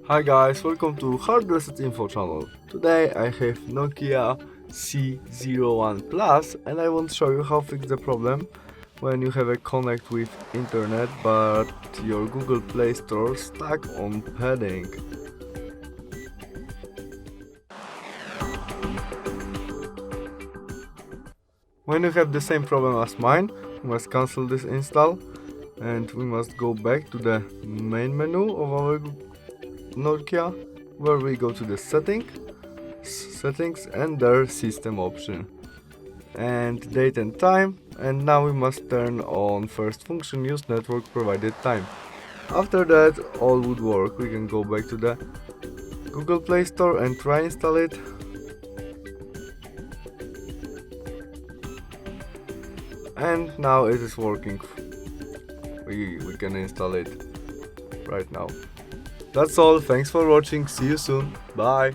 Hi guys, welcome to Hard Reset Info channel. Today I have Nokia C01 Plus and I want to show you how to fix the problem when you have a connect with internet but your Google Play Store stuck on padding. When you have the same problem as mine, we must cancel this install and we must go back to the main menu of our Nokia, where we go to the settings and their system option and date and time, and now we must turn on first function use network provided time. After that all would work. We can go back to the Google Play Store and try install it. And now it is working. We can install it right now. That's all. Thanks for watching. See you soon. Bye.